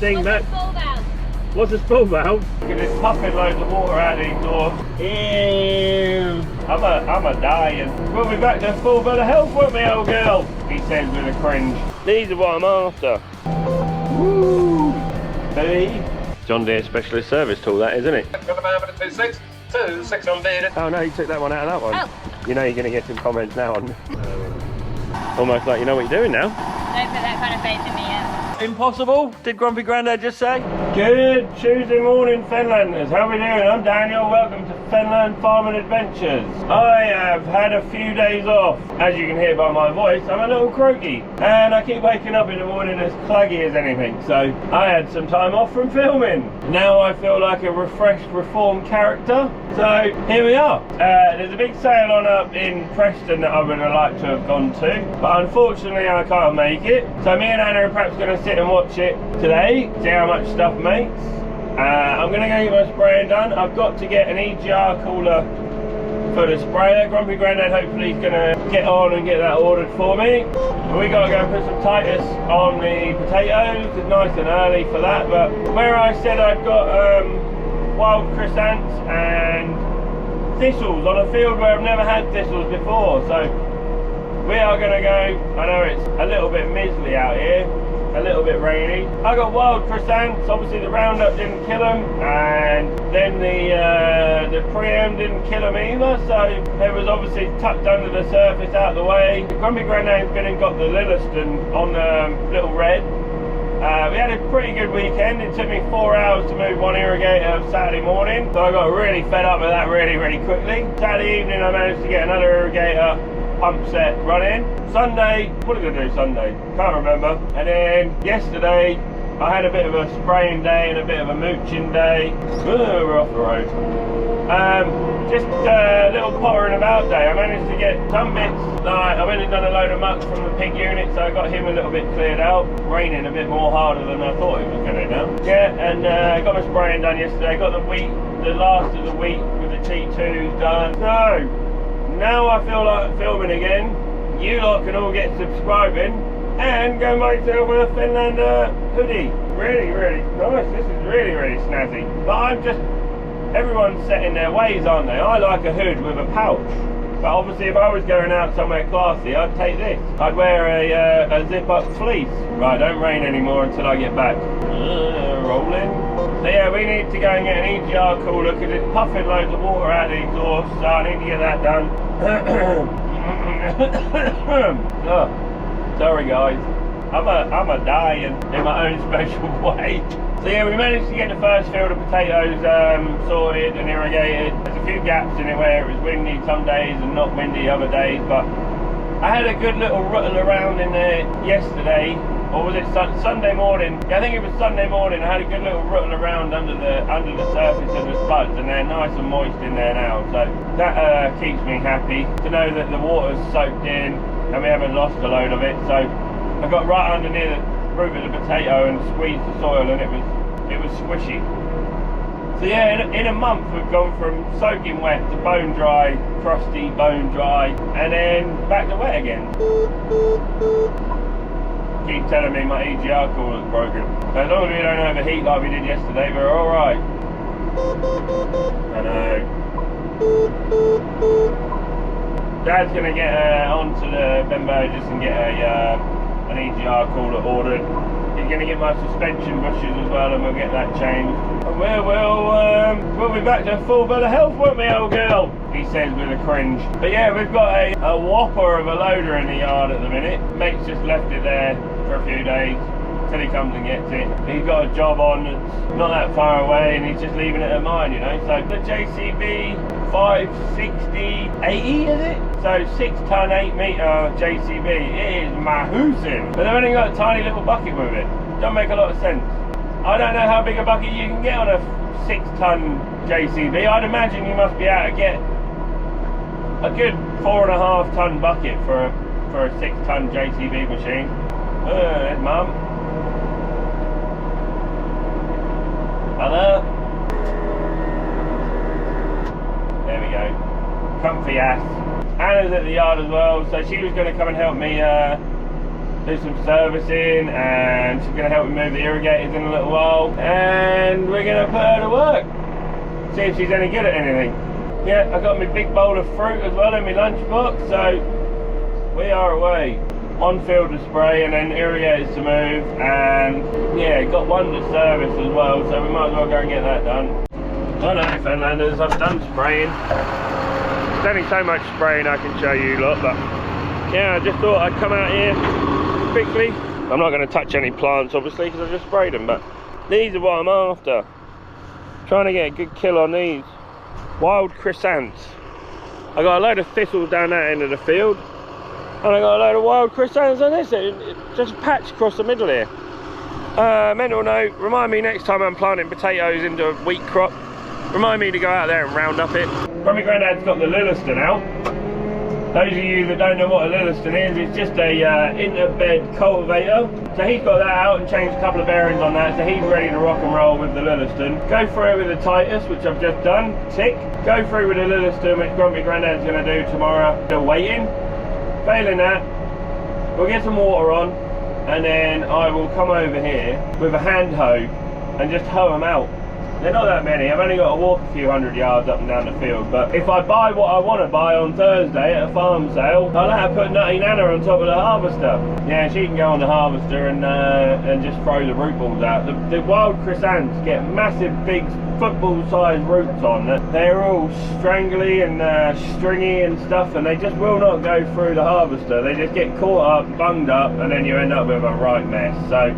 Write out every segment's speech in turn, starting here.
thing that. What's a spool valve? Look at this puffing loads of water out the exhaust. Ew. I'm a dying. We'll be back to full bit of health, won't we, old girl? He says with a cringe. These are what I'm after. Woo! Hey. John Deere specialist service tool, that isn't it? Got the man for the 2.6 on Deere. Oh no, you took that one out of that one. Oh. You know you're going to get some comments now on. Almost like you know what you're doing now. Don't put that kind of faith in me yet. Impossible, did Grumpy Grandad just say? Good Tuesday morning, Fenlanders. How are we doing? I'm Daniel. Welcome to Fenland Farming Adventures. I have had a few days off. As you can hear by my voice, I'm a little croaky. And I keep waking up in the morning as claggy as anything. So I had some time off from filming. Now I feel like a refreshed, reformed character. So here we are. There's a big sale on up in Preston that I would have liked to have gone to. But unfortunately I can't make it. So me and Anna are perhaps going to sit and watch it today, see how much stuff makes. I'm going to go get my spraying done. I've got to get an EGR cooler for the sprayer. Grumpy Grandad hopefully is going to get on and get that ordered for me. We got to go and put some Titus on the potatoes. It's nice and early for that, but where I said I'd got wild chrysanths and thistles on a field where I've never had thistles before, so we are going to go. I know it's a little bit miserly out here, a little bit rainy. I got wild chrysanths. Obviously the Roundup didn't kill them, and then the Preem didn't kill them either, so it was obviously tucked under the surface out the way. Grumpy Grandad's been and got the Lilliston on the little red. We had a pretty good weekend. It took me 4 hours to move one irrigator Saturday morning, so I got really fed up with that really quickly. Saturday evening I managed to get another irrigator pump set running. Sunday, what did I do Sunday? Can't remember. And then yesterday I had a bit of a spraying day and a bit of a mooching day. We're off the road. Just a little pottering about day. I managed to get some bits. I went and done a load of muck from the pig unit, so I got him a little bit cleared out. Raining a bit more harder than I thought it was going to do. Yeah, and got my spraying done yesterday. Got the last of the wheat with the T2s done. So now I feel like filming again. You lot can all get subscribing and go buy yourself a Fenland hoodie. Really nice. This is really snazzy. But everyone's set in their ways, aren't they? I like a hood with a pouch. But obviously if I was going out somewhere classy, I'd take this. I'd wear a zip-up fleece. Right, don't rain anymore until I get back. Rolling. So yeah, we need to go and get an EGR cooler because it's puffing loads of water out the exhaust, so I need to get that done. Oh, sorry guys. I'm a dying in my own special way. So yeah, we managed to get the first field of potatoes sorted and irrigated. There's a few gaps in it where it was windy some days and not windy other days, but I had a good little ruttle around in there yesterday, or was it Sunday morning? Yeah, I think it was Sunday morning. I had a good little ruttle around under the surface of the spuds, and they're nice and moist in there now. So that keeps me happy to know that the water's soaked in and we haven't lost a load of it. So I got right under near the root of the potato and squeezed the soil, and it was squishy. So yeah, in a month we've gone from soaking wet to bone dry, crusty, bone dry, and then back to wet again. Keep telling me my EGR cooler's broken. So as long as we don't overheat like we did yesterday, we're alright. I know. Dad's going to get onto the Ben Burgess and get an EGR cooler ordered. He's going to get my suspension bushes as well, and we'll get that changed. And we'll be back to full bit of health, won't we, old girl? He says with a cringe. But yeah, we've got a whopper of a loader in the yard at the minute. Mate's just left it there for a few days till he comes and gets it. He's got a job on that's not that far away, and he's just leaving it at mine, you know. So the JCB 560/80, is it? So 6 ton 8 metre JCB. It is mahoosive. But they've only got a tiny little bucket with it. Don't make a lot of sense. I don't know how big a bucket you can get on a 6 ton JCB. I'd imagine you must be able to get a good 4.5 ton bucket for a 6 ton JCB machine. There's Mum. Hello. There we go. Comfy ass. Anna's at the yard as well, so she was going to come and help me do some servicing, and she's going to help me move the irrigators in a little while, and we're going to put her to work, see if she's any good at anything. Yeah, I got my big bowl of fruit as well in my lunchbox, so we are away. On field to spray and then irrigators to move, and yeah, got one to service as well, so we might as well go and get that done. I know, Fenlanders, I've done spraying. There's only so much spraying I can show you lot, but yeah, I just thought I'd come out here quickly. I'm not going to touch any plants obviously because I just sprayed them, but these are what I'm after. Trying to get a good kill on these wild chrysanths. I got a load of thistles down that end of the field, and I got a load of wild chrysanths on this, just a patch across the middle here. Mental note, remind me next time I'm planting potatoes into a wheat crop, remind me to go out there and round up it. Grumpy Grandad's got the Lilliston out. Those of you that don't know what a Lilliston is, it's just a interbed cultivator. So he's got that out and changed a couple of bearings on that, so he's ready to rock and roll with the Lilliston. Go through with the Titus, which I've just done, tick. Go through with the Lilliston, which Grumpy Grandad's going to do tomorrow. Still waiting. Failing that, we'll get some water on, and then I will come over here with a hand hoe and just hoe them out. They're not that many, I've only got to walk a few hundred yards up and down the field, but if I buy what I want to buy on Thursday at a farm sale, I'll have to put Nutty Nana on top of the harvester. Yeah, she can go on the harvester and just throw the root balls out. The wild chrysanths get massive big football-sized roots on. They're all strangly and stringy and stuff, and they just will not go through the harvester. They just get caught up, bunged up, and then you end up with a right mess. So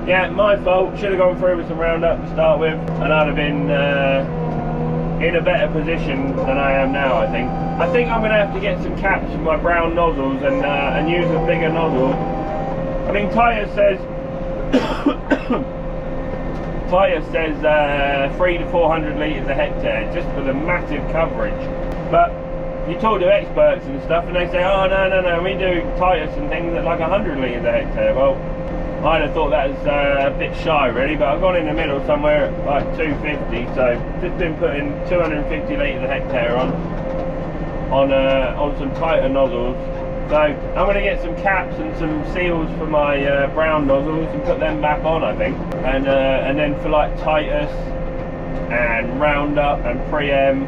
yeah, my fault. Should have gone through with some Roundup to start with, and I'd have been in a better position than I am now, I think. I think I'm going to have to get some caps for my brown nozzles and use a bigger nozzle. I mean, Titus says 300 to 400 litres a hectare, just for the massive coverage. But you talk to experts and stuff, and they say, oh no, we do Titus and things at like 100 litres a hectare. Well, I'd have thought that was a bit shy really, but I've gone in the middle somewhere at like 250, so just been putting 250 litres a hectare on some tighter nozzles. So I'm going to get some caps and some seals for my brown nozzles and put them back on, I think. And then for like Titus and Roundup and Pre-M,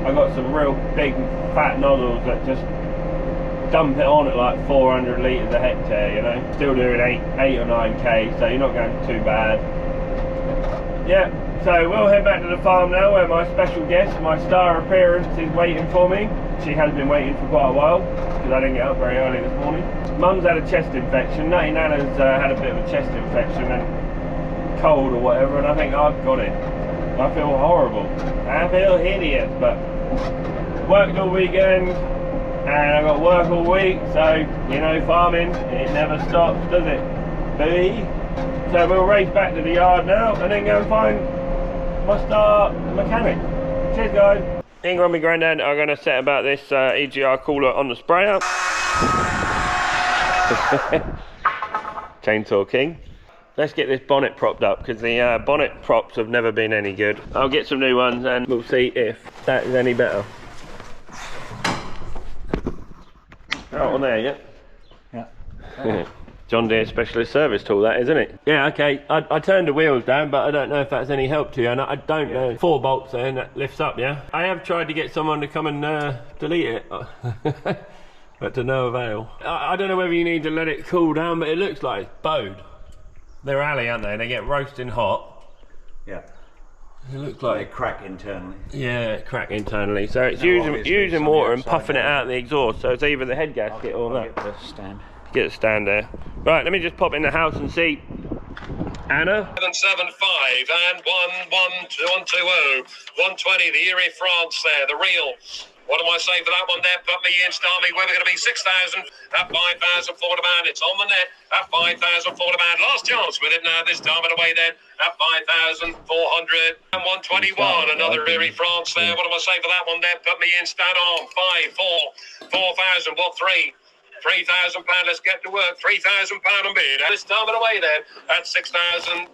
I've got some real big fat nozzles that just dump it on at like 400 litres a hectare, you know. Still doing 8 or 9k, so you're not going too bad. Yeah, so we'll head back to the farm now where my special guest, my star appearance, is waiting for me. She has been waiting for quite a while because I didn't get up very early this morning. Mum's had a chest infection. Nutty Nana's had a bit of a chest infection and cold or whatever, and I think I've got it. I feel horrible. I feel hideous, but worked all weekend. And I've got work all week, so, you know, farming, it never stops, does it? So we'll race back to the yard now, and then go and find my star mechanic. Cheers, guys. Me and Grumpy Grandad are going to set about this EGR cooler on the sprayer. Chainsaw King. Let's get this bonnet propped up, because the bonnet props have never been any good. I'll get some new ones, and we'll see if that is any better. Out on there, yeah? Yeah. John Deere specialist service tool, that, isn't it? Yeah, okay. I turned the wheels down, but I don't know if that's any help to you. And I don't know. 4 bolts there and that lifts up, yeah? I have tried to get someone to come and delete it, but to no avail. I don't know whether you need to let it cool down, but it looks like it's bowed. They're alley, aren't they? They get roasting hot. Yeah. It looks like they crack internally. Yeah, crack internally. So it's using water and puffing it out of the exhaust. So it's either the head gasket or that. Get the stand. Get the stand there. Right, let me just pop in the house and see. Anna? 775 and 120. 120, the Erie France there, the real. What am I saying for that one there? Put me in, start me. We're going to be 6,000 at 5,000 for the man. It's on the net at 5,000 for the man. Last chance with it now this time of the way then at 5,400 and 121. Another Erie France there. What am I saying for that one there? Put me in, stand on. 5, 4, 4,000. What, 3? £3,000. Let's get to work. £3,000 on bid. This time of the way then at 6,200.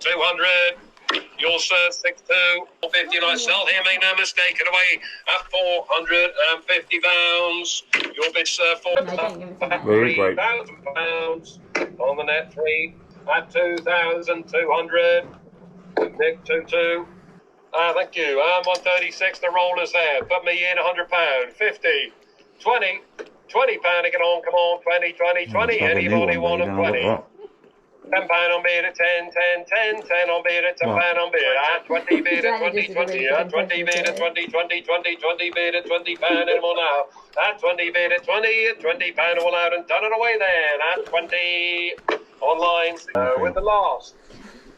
You'll serve 62, 50, and I sell here, make no mistake, it away at £450. Your bid, sir, for £3,000. On the net 3 at 2,200. Nick 22. Thank you. 136. The rollers there. Put me in £100. 50. 20. £20 to get on. Come on. 20, 20, 20. Anybody want a 20? £10 on bid at 10, 10, 10, 10 on bid at £10 on bid at 20 bid at 20, 20 at 20 bid at 20, 20, 20, 20 bid at £20 anymore now. At 20 bid at 20, at £20 all out and done it away then. At 20 online with the last.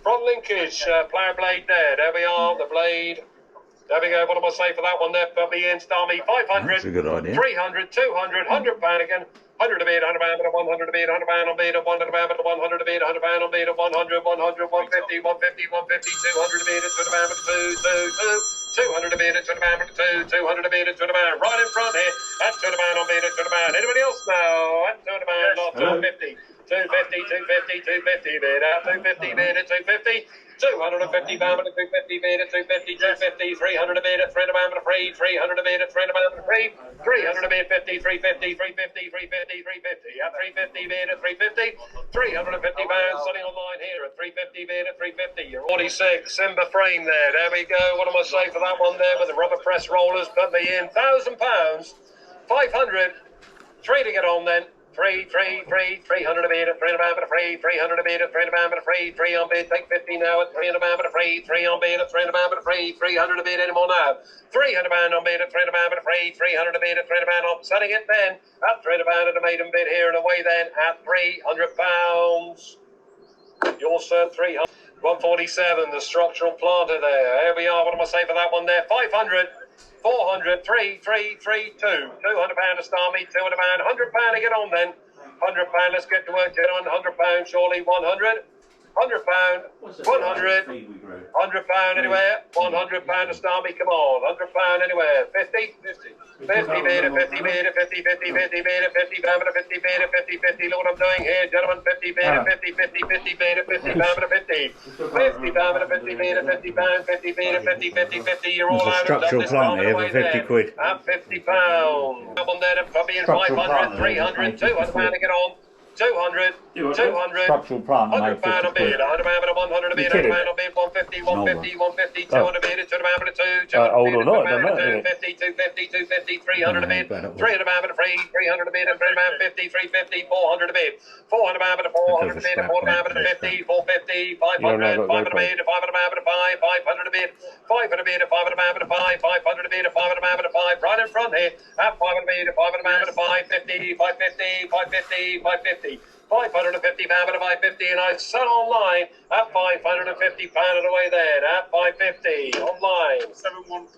Front linkage, plough blade there we are, the blade. There we go, what am I saying for that one there? Put me in, star me, 500, That's a good idea. 300, 200, £100 again. 100 a bid, £100 a 100 a bid, £100 on bid, £100 a 100 a bid, £100 on bid, 100, 100, 150, 150, 150, 200 a bid, £200 a bid, 200 a bid, £200 a bid, £200 right in front here. That's £200 on bid, £200. Anybody else now? That's £200 off 250. 250, 250, 250 bid at 250 bid at 250. 250 pound at 250 bid at 250, 250, 300 a bid at 300 pound at free, 300 a bid at 300 pound at free, 300 a bid 50, 350, 350, 350, 350 at 350 bid at 350, 350 pounds selling online here at 350 bid at 350. You're 46 Simba frame there. There we go. What am I saying for that one there with the rubber press rollers? Put me in £1,000, 500, 3 to get on then. 300 a bid at 300 pound at a free, 300 a bid at 300 pound at a free, 3 on bid, take 50 now at 300 pound at a free, 3 on bid at 300 pound at a free, 300 a bid anymore now, 300 pound on bid at 300 pound at a free, 300 a bid at 300 pound on, selling it then at 300 pound at a maiden bid here and away then at £300. Your sir 300. 147, the structural planter there. Here we are. What am I saying for that one there? 500. 400, 3, 3, 3, 2. £200 to start me, £200, £100 to get on then. £100, let's get to work, gentlemen. £100, surely, 100. £100, 100, £100 anywhere, £100 to start me, come on, £100 anywhere, 50, 50 bid at 50 bid at 50, 50 bid at 50 pound at 50 bid at 50, 50, look what I'm doing here, gentlemen, 50 bid at 50, 50, 50 bid at 50 pound at 50, 50 pound at 50 bid at 50 pound, 50 bid at 50, 50, 50, you're all out of structural plant here for 50 quid. At £50. Come on there, put me in 500, 300, £200 to get on. 200, 200, Structural plant, £100 on bid, £100 a 100 a bid, £100 on bid, 150, 150, 150, 200 a bid, £200 a 2, 200 Hold on, a bid, 250, 250, 250, 300 a bid, £300 a free, 300 a bid, £300 50, 350, 400 a bid, £400 a 400 a bid, £400 a 50, 450, 500, 500 a bid, £500 a 5, 500 a bid, 500 a bid, £500 a 5, 500 a bid, £500 a 5, right in front here, at 500 a bid, £500 a 5, 50, 550, 550, 550. 550 pound at 550, and I sell online at 550 pound away there at 550 online. 714,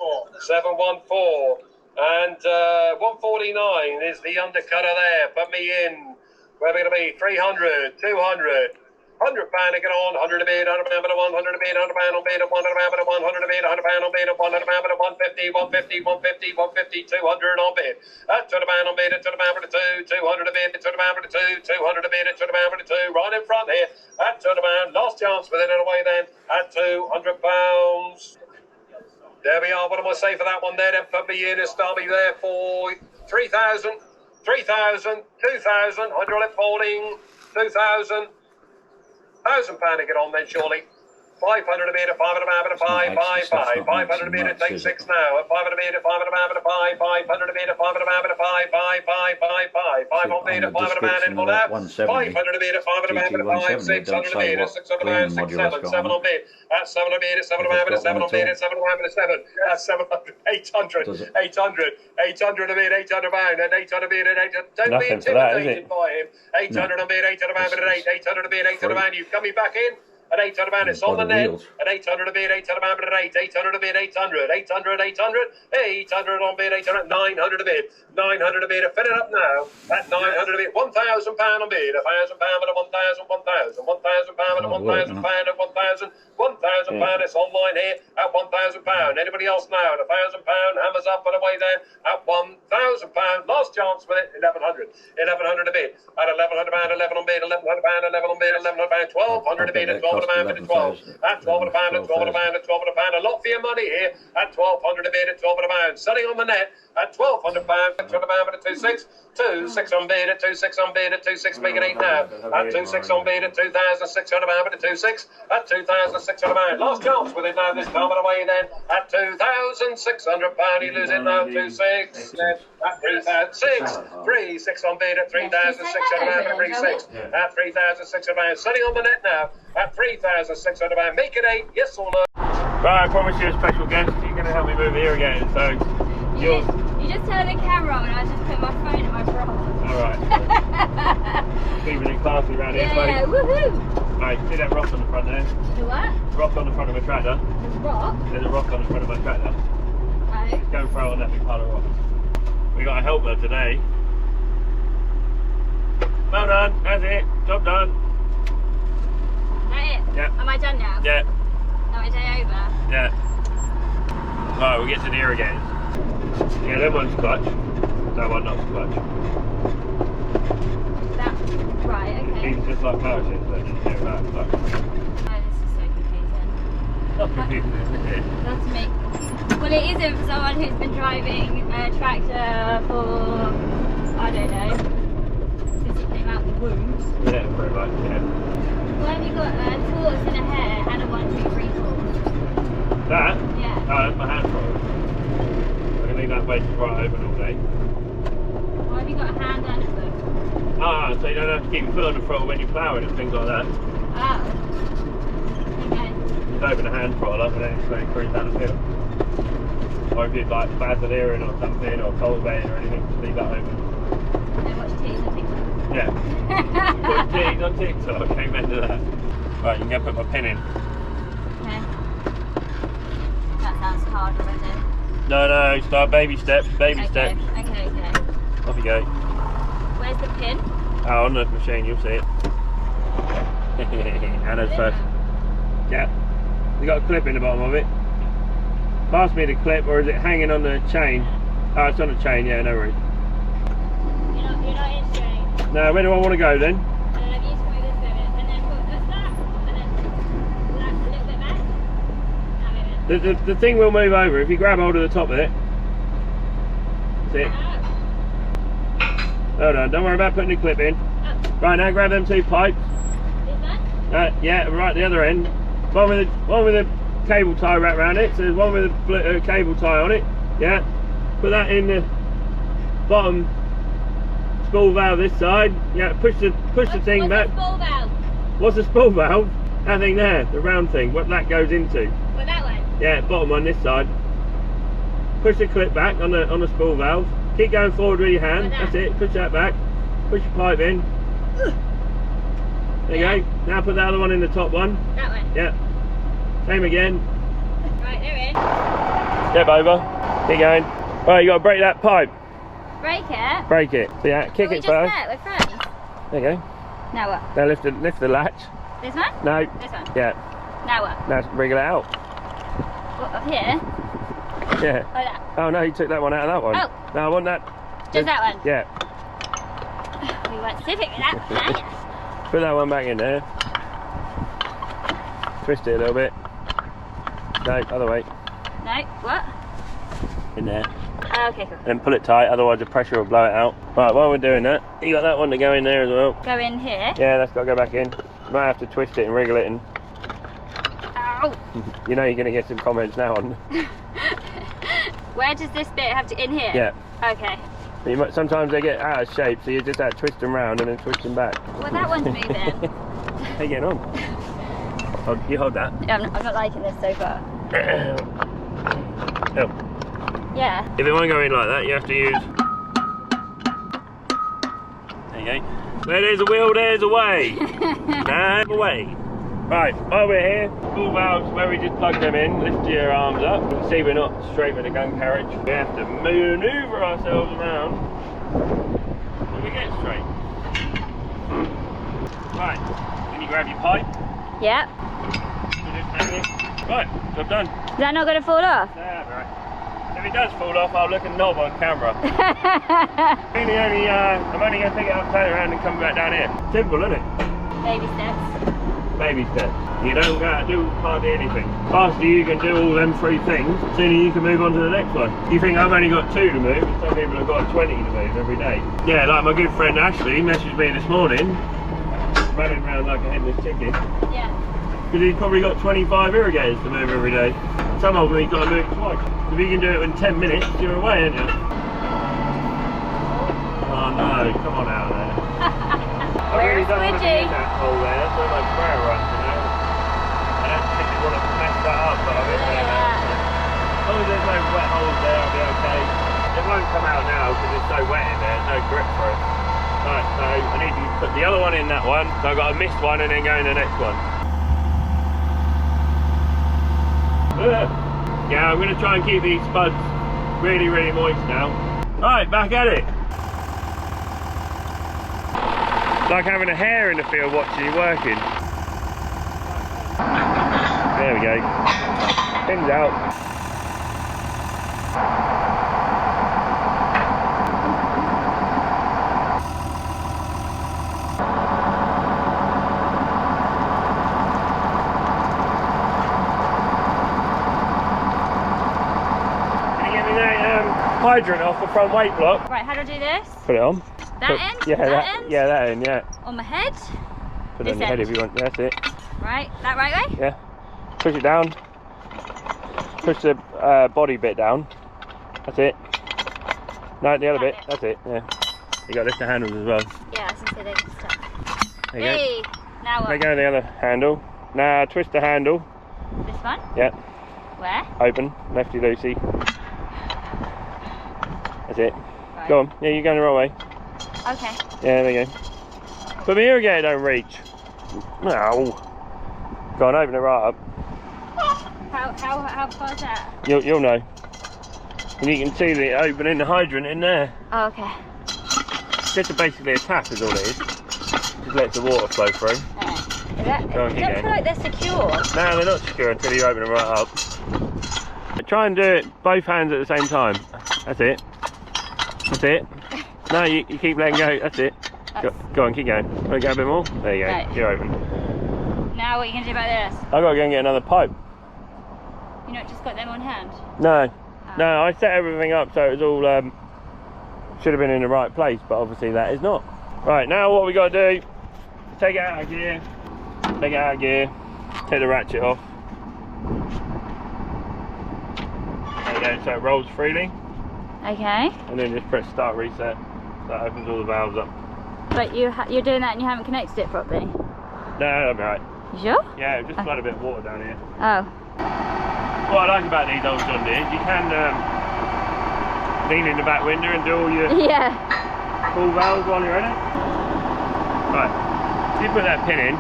and 149 is the undercutter there. Put me in. Where are we going to be? 300, 200. £100 to get on, 100 a bid, £100 a 100 a bid, £100 on bid, £100 a 100 a bid, £100 on bid, £100 a 150, 150, 150, 150, 200 on bid. At £200 on bid, at £200 for the 2, 200 a bid, at £200 for the 2, 200 a bid, at £200 for the 2, right in front here, at £200, last chance with it and away then, at £200. There we are, what am I saying for that one there, then put me in and start me there for 3,000, 3,000, 2,000, hydraulic folding, 2,000, £1,000 to get on then surely. 500 a bid, 500 a 5, 5, 5, 500 a bid, it takes 6 now. 500 a bid, 500 a 5, 500 a bid, 500 a 5, 5, 5, 5, 5, 5 on bid, 500 a man in more now. 500 a bid, 500 a 5, 600 a bid, 600 a 6, 7, 7 on bid. At 7 a bid, 7 a 7 on bid, 7 a 7. At 700, 800, 800, 800 a bid, 800 pound, and 800 a bid, and 800. Don't be intimidated by him. 800 a bid, 800 pound, and 800 a bid, 800 pound. You coming back in? At 800 pound, it's on the net. At 800 a bid, 800 pound, at 8, 800 a bid, 800, 800, 800, 800 on bid, 800, 900 a bid, 900 a bid. Fill it up now. At 900 a bid, £1,000 on bid, £1,000 at 1,000, £1,000 pound at 1,000, £1,000 at 1,000, £1,000 £1,000. It's online here at £1,000. Anybody else now? And £1,000. Hammers up and away then at £1,000. Last chance with it, 1100. 1100 a bid. At £1,100, 11 on bid, 1100 pound, 11 on bid, 1100 pound, 1200 a bid, at 1200 pound, bid at 12. At 1200 pound, at 1200 pound, at 1200 pound. A lot for your money here at 1200 a bid, at 1200 pound. Selling on the net at 1200 pound, 600 pound, bid at 26. 26 on bid at 26 on bid at 26, make it 8 now. At 26 on bid at 2,600 pound, bid at 26. At 2,600 pound. Last chance with it now this time, and away then at 2,600 pound. You lose it now, 2,600. At 3,006. 3,600 on bid at 3,600 pound, at 3,600. At 3,600 pound. Selling on the net now at 3,600 pound. Make it 8, yes or no? Right, I promise you a special guest. You're going to help me move here again, so You just turned the camera on and I just put my phone in my bra. Alright. Keeping it classy around here, Yeah, folks. woohoo! Right, see that rock on the front there? The what? Rock on the front of my tractor. The rock? There's a rock on the front of my tractor. Oh. Go and throw it on that big pile of rocks. We got a helper today. Well done, that's it. Job done. That it? Yeah. Am I done now? Yeah, Am I day over? yeah. Right, we'll get to the irrigators. Yeah, that one's clutch. That one not clutch. That, right, okay. It's just like power shifts, but just do that clutch. Oh, this is so confusing. Not confusing, isn't it? Not to me. Well, it isn't for someone who's been driving a tractor for, I don't know, since it came out the womb. Yeah, pretty much, yeah. Why have you got a tortoise and a hare and a 1, 2, 3, 4? That? Yeah. Oh, that's my hand roll. I can leave that place right open all day. Why have you got a hand and a foot? Ah, so you don't have to keep your foot on the throttle when you're ploughing and things like that. Oh. Okay. Just open the hand throttle up and then it's going to cruise down the field. Or if you'd like Basiliering or something, or cultivating or anything, just leave that open. And then watch titties on TikTok. Yeah. Put titties on TikTok, amen to that. Right, you can go put my pin in. Okay. That sounds hard already. No, start baby steps, baby Okay, steps. okay. Off you go. Where's the pin? Oh, on the machine, you'll see it. Anna's first. Yeah. You got a clip in the bottom of it. Pass me the clip, or is it hanging on the chain? Oh, it's on the chain, yeah, no worries. You're not in straight. Now, where do I want to go then? You just move this bit, and then put that, and then that a little bit back. Now move it. The thing will move over if you grab hold of the top of it. That's it. Hold on, don't worry about putting the clip in. Oh, Right, now grab them 2 pipes. this one? Yeah, right, the other end. One with a cable tie wrapped around it. So there's one with a cable tie on it. Yeah. Put that in the bottom spool valve this side. Yeah. Push the thing back. What's the spool valve? What's the spool valve? That thing there, the round thing. What that goes into. Well, that one. Yeah, bottom on this side. Push the clip back on the spool valve. Keep going forward with your hand. That's it. Push that back. Push your pipe in. There you go. Now put the other one in the top one. That one. Yeah. Same again. Right, they're in. Step over. Keep going. Right, you got to break that pipe. Break it. Break it. So yeah, kick we it just first. met, we're friends. There you go. Now what? Now lift the latch. This one? No. This one? Yeah. Now what? Now wriggle it out. What, up here? Yeah. Oh, that. Oh no, you took that one out of that one. Oh. No, I want that. Just that one? Yeah. We weren't specific with that. Nice. Put that one back in there. Twist it a little bit. No, other way. No, what? In there. Oh, okay, cool. And pull it tight, otherwise the pressure will blow it out. Right, while we're doing that, you got that one to go in there as well. Go in here. Yeah, that's got to go back in. You might have to twist it and wriggle it in. Ow. You know you're going to get some comments now on. Where does this bit have to, in here? Yeah. Okay. You might, sometimes they get out of shape, so you just have to twist them round and then twist them back. Well, that one's moving. How you getting on? You hold that. Yeah, I'm not liking this so far. Oh. Yeah. If it won't go in like that, you have to use... There you go. Where there's a will, there's a way. And away. Right, while we're here, spool valves where we just plug them in, lift your arms up. You can see we're not straight with the gun carriage. We have to manoeuvre ourselves around when we get straight. Right, then you grab your pipe. Yeah. You just hang Right, job done. Is that not going to fall off? Yeah, right. If it does fall off, I'll look a knob on camera. I'm only going to pick it up, turn around and come back down here. Simple, isn't it? Baby steps. Baby steps. You don't got to do hardly anything. Faster you can do all them 3 things, sooner you can move on to the next one. You think I've only got 2 to move, and some people have got 20 to move every day. Yeah, like my good friend Ashley messaged me this morning, running around like a headless chicken. Yeah. Because he's probably got 25 irrigators to move every day. Some of them he's got to move it twice. If you can do it in 10 minutes, you're away, aren't you? Oh no, come on out there. I really don't want to be in that hole there. That's where my sprayer runs, you know. I don't particularly want to mess that up, but I'm in there now. As long as there's no wet holes there, I'll be okay. It won't come out now because it's so wet in there, there's no grip for it. Right, so I need to put the other one in that one. So I've got a missed one and then go in the next one. Yeah, I'm going to try and keep these spuds really, really moist now. Right, back at it. Like having a hare in the field watching you working. There we go. Pins out. Hydrant off the front weight block. Right, how do I do this? Put it on. That end? Yeah, that end? Yeah, that end, yeah. On my head? Put it on your head if you want. That's it. Right, that right way? Yeah. Push it down. Push the body bit down. That's it. No, the other bit. That's it. Yeah. You got to lift the handles as well. Yeah, I was going to say they can stop. There you Hey, go. now what? Let go of the other handle. Now twist the handle. This one? Yeah. Where? Open. Lefty loosey. That's it. Right. Go on. Yeah, you're going the right way. Okay. Yeah, there you go. But my irrigator don't reach. No. Go on, open it right up. How far is that? You'll know. And you can see the opening the hydrant in there. Oh, okay. Just basically a tap is all it is. Just lets the water flow through. Is that, Go on, I keep don't going. feel like they're secure. No, they're not secure until you open them right up. Try and do it both hands at the same time. That's it. That's it. No, you keep letting go. That's it. Go on, keep going. Want to go a bit more? There you go. Right. You're open. Now what are you going to do about this? I've got to go and get another pipe. You not just got them on hand? No. No, I set everything up so it was all should have been in the right place, but obviously that is not. Right, now what we got to do, take it out of gear, take it out of gear, take the ratchet off. There you go, so it rolls freely. Okay. And then just press start reset. That opens all the valves up. But you're doing that and you haven't connected it properly? No, that'll be right. You sure? Yeah, it just flood a bit of water down here. Oh. What I like about these old John Deeres, you can lean in the back window and do all your Yeah. full valves while you're in it. Right, so you put that pin in.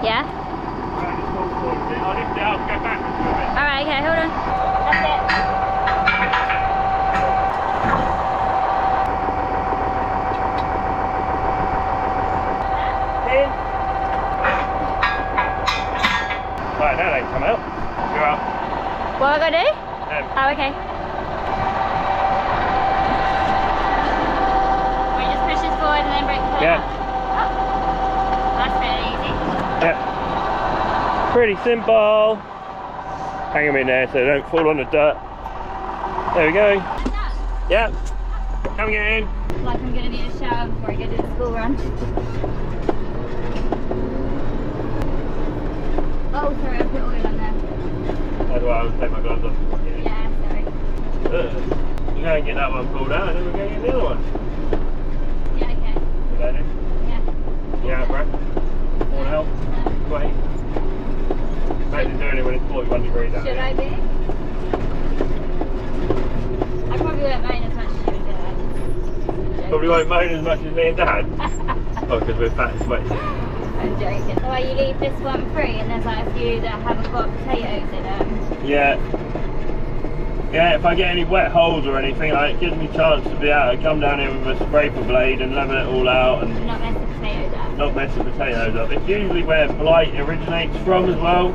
Yeah? Right, just pull forward a bit. I'll lift it up and go backwards a bit. Alright, okay, hold on. That's it. In. Right, now they come out. You're up. What am I gonna do? Oh, okay. We just push this forward and then break the plate Yeah. up. Oh. That's pretty easy. Yeah. Pretty simple. Hang them in there so they don't fall on the dirt. There we go. Yeah. Come and get in. Like I'm gonna need a shower before I go to the school run. Oh, sorry, I put oil on there. That's why I would take my gloves off. Yeah, sorry. We're going to get that one pulled out and then we're going to get the other one. Yeah, okay. Is that it? Yeah. Yeah, bro. Want to help? Wait. Imagine doing it when it's 41 degrees out. Should I be? I probably won't moan as much as you and Dad. Probably won't moan as much as me and Dad. Oh, because we're fat and sweaty. I'm joking. So you leave this one free and there's like a few that haven't got potatoes in them. Yeah. Yeah, if I get any wet holes or anything, it gives me a chance to be able to come down here with a scraper blade and level it all out and Not mess the potatoes up. not mess the potatoes up. It's usually where blight originates from as well.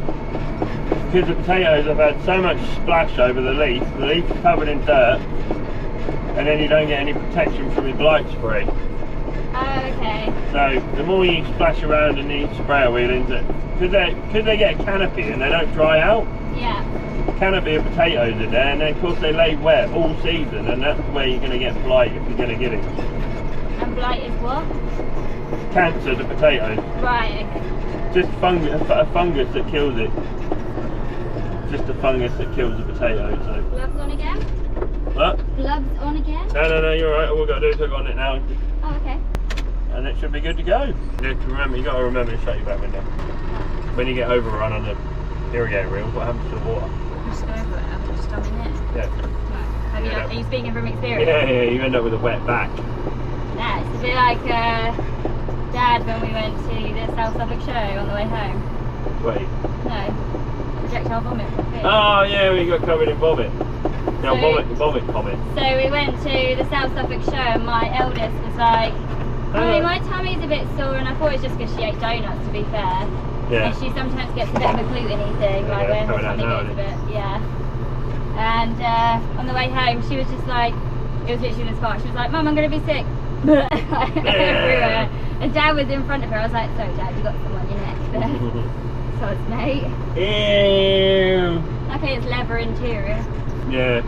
because the potatoes have had so much splash over the leaf is covered in dirt, and then you don't get any protection from your blight spray. Oh, okay. So the more you splash around in these sprayer wheel, because they get a canopy and they don't dry out, Yeah. canopy of potatoes in there, and then of course they lay wet all season, and that's where you're going to get blight if you're going to get it. And blight is what? Cancer to potatoes. Right. Just a fungus that kills it. Just a fungus that kills the potatoes. So. Gloves on again? What? Gloves on again? No, you're alright. All we've got to do is hook on it now. Oh, okay. And it should be good to go. You got to remember to shut your back window. When you get overrun on the irrigator reels, what happens to the water? Just go over it. I'm just dumping it. Yeah. Right. Are you speaking from experience? Yeah, you end up with a wet back. Yeah, it's a bit like Dad when we went to the South Suffolk show on the way home. Wait. No. Projectile vomit from fish. Oh yeah, we got covered in vomit. Now So- vomit comment. So we went to the South Suffolk show and my eldest was like, oh, my tummy's a bit sore, and I thought it was just because she ate donuts, to be fair. Yeah. And she sometimes gets a bit of a gluten-y thing, like Yeah, when her coming out tummy now, gets a isn't bit, yeah. And on the way home, she was just like, it was literally the spot, she was like, Mum, I'm going to be sick. Everywhere. And Dad was in front of her, I was like, sorry Dad, you got some on your neck there. Sods, mate. Ew. Okay, it's leather interior. Yeah.